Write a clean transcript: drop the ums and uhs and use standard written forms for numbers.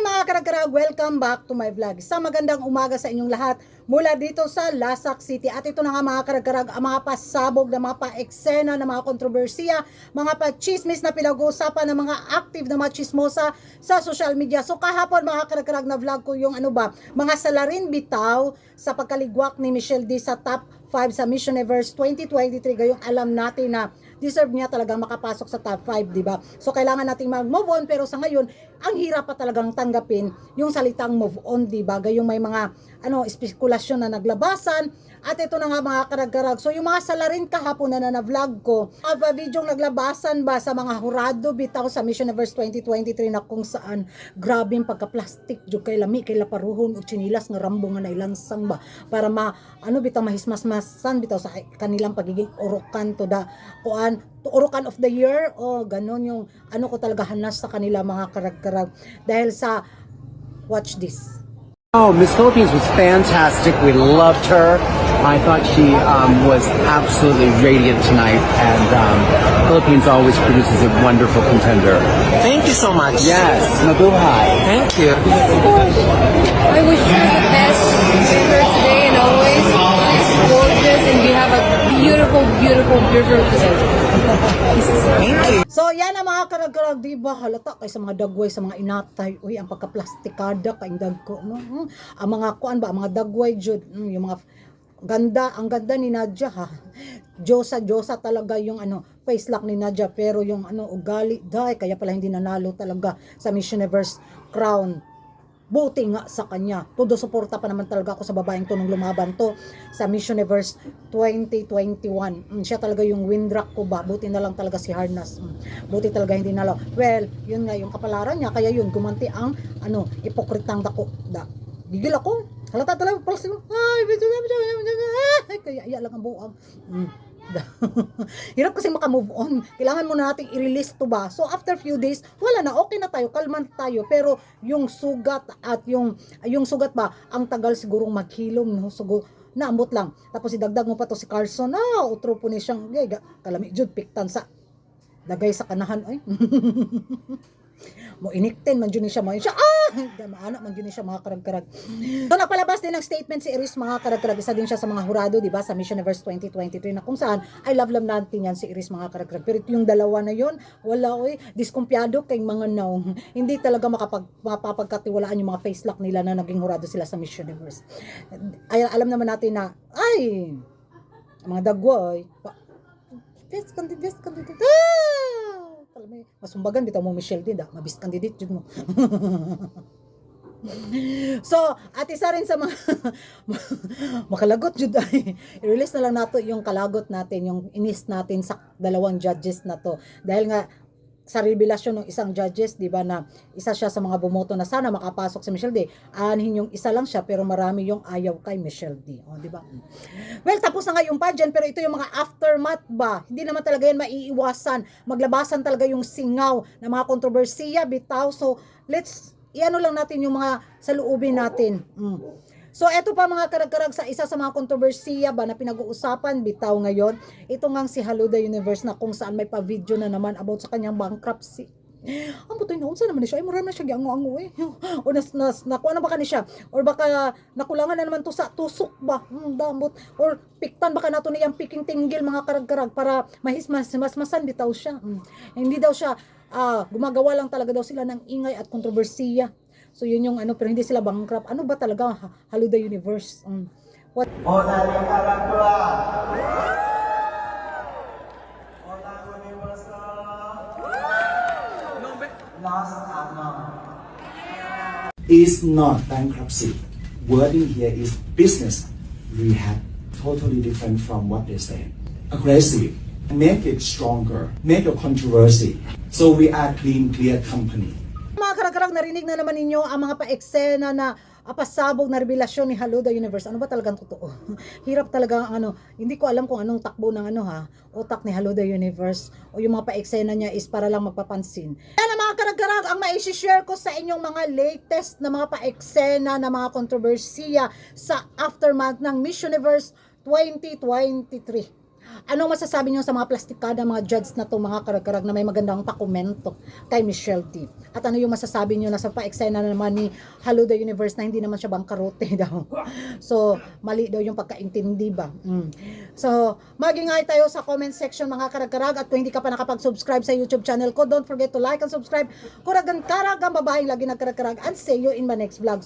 Mga karagkarag, welcome back to my vlog. Sa magandang umaga sa inyong lahat mula dito sa Lasak City. At ito na nga mga karagkarag, ang mga pasabog na mga pa-eksena na mga kontrobersiya, mga pa-chismis na pinag-uusapan ng mga active na mga chismosa sa social media. So kahapon mga karagkarag na vlog ko yung mga salarin bitaw sa pagkaligwak ni Michelle D sa top 5 sa Miss Universe 2023. Gayong alam natin na deserve niya talagang makapasok sa top 5, di ba? So kailangan nating mag-move on, pero sa ngayon, ang hirap pa talagang tanggapin yung salitang move on, di ba? Gayong may mga spekulasyon na naglabasan. At ito na nga mga karagkarag. So yung mga salarin kahapon na vlog ko, videong naglabasan ba sa mga hurado bitaw sa Miss Universe 2023 na kung saan grabe yung pagka-plastic jud kay lami kay laparuhon o chinilas nga rambo nga nailansang ba para bitaw mahismas-masan bitaw sa kanilang pagiging orokan to Orokan of the year o ganon yung ko talaga hanas sa kanila mga karagkarag dahil sa watch this. Oh, Miss Philippines was fantastic. We loved her. I thought she was absolutely radiant tonight, and Philippines always produces a wonderful contender. Thank you so much. Yes, mabuhay. Thank you. I wish you the best for her today and always. She's gorgeous and you have a beautiful, beautiful, beautiful presenter. Thank you. So yan ang mga karag-karag, diba? Halata kay sa mga dagway, sa mga inatay. Uy, ang pagka-plastikada kay dagko, no? Ang mga kuan ba, ang mga dagway jud, yung mga ang ganda ni Nadia ha. Diyosa talaga yung face lock ni Nadia, pero yung ugali dai kaya pala hindi nanalo talaga sa Miss Universe crown. Buti nga sa kanya. Todo suporta pa naman talaga ako sa babaeng to nung lumaban to sa Miss Universe 2021. Siya talaga yung windrock ko ba. Buti na lang talaga si Harnas. Buti talaga hindi nalo. Well, yun nga yung kapalaran niya. Kaya yun, gumanti ang ipokritang dako. Gigil ako. Halata talaga pala sila. Ay, kaya iya lang ang buang. Hirap kasi maka-move on. Kailangan muna nating i-release to ba. So after few days, wala na, okay na tayo, kalman tayo. Pero yung sugat at yung sugat ba, ang tagal sigurong maghilom, no? Naambot lang. Tapos idagdag mo pa to si Carson. Utro po ni siyang kalami jud piktan sa dagay sa kanahan ay. Mo inikten man jud ni siya maana man jud ni siya mga karag-karag. So napalabas din ng statement si Iris mga karag-karag, isa din siya sa mga hurado, di ba, sa Miss Universe 2023 na kung saan I love natin yan si Iris mga karag-karag. Pero yung dalawa na yon, wala diskumpiyado kay mga hindi talaga mapapagkatiwalaan yung mga face lock nila na naging hurado sila sa Miss Universe. Ay, alam naman natin na mga dagway best candidate masumbagan bitaw mo Michelle din mabis candidate jud mo. So at isa rin sa mga makalagot jud ay i-release na lang nato yung kalagot natin, yung inis natin sa dalawang judges na to dahil nga sa revelasyon ng isang judges, di ba, na isa siya sa mga bumoto na sana makapasok si Michelle D. Anhin yung isa lang siya pero marami yung ayaw kay Michelle D. Di ba? Well, tapos na nga yung pageant pero ito yung mga aftermath ba. Hindi naman talaga yan maiiwasan. Maglabasan talaga yung singaw ng mga kontrobersiya bitaw. So, let's lang natin yung mga saluubin natin. So, eto pa mga karag-karag sa isa sa mga kontrobersiya ba na pinag-uusapan bitaw ngayon. Ito ngang si Haluda Universe na kung saan may pa-video na naman about sa kanyang bankruptcy. Ang butoy na, unsa naman siya? Ay, marami na siya giango-ango O nakuha na baka ni siya? Or baka nakulangan na naman to sa tusok ba? Damot. Or piktan baka nato niyang piking tinggil mga karag-karag para mahismas-masan bitaw siya. Hindi daw siya, gumagawa lang talaga daw sila ng ingay at kontrobersiya. So yun yung pero hindi sila bankrupt. Ano ba talaga Haluda Universe? What? Is not bankruptcy. Wording here is business rehab. Totally different from what they say. Aggressive. Make it stronger. Make a controversy. So we are clear company. Mga karag-karag, narinig na naman ninyo ang mga pa-eksena na pasabog na revelasyon ni Haluda Universe. Ano ba talagang totoo? Hirap talaga hindi ko alam kung anong takbo ng utak ni Haluda Universe o yung mga pa-eksena niya is para lang magpapansin. Yan ang mga karag-karag ang mai-share ko sa inyong mga latest na mga pa-eksena na mga kontrobersiya sa aftermath ng Miss Universe 2023. Anong masasabi niyo sa mga plastikada, mga judge na to, mga karag-karag na may magandang pakomento kay Michelle D? At ano yung masasabi niyo na sa pa-eksena naman ni Hello the Universe na hindi naman siya bangkarote daw. So, mali daw yung pagkaintindi ba? So, mag-ingay tayo sa comment section mga karag-karag, at kung hindi ka pa nakapag-subscribe sa YouTube channel ko, don't forget to like and subscribe. Kuragan karag ang babaeng lagi nagkarag-karag, and see you in my next vlog.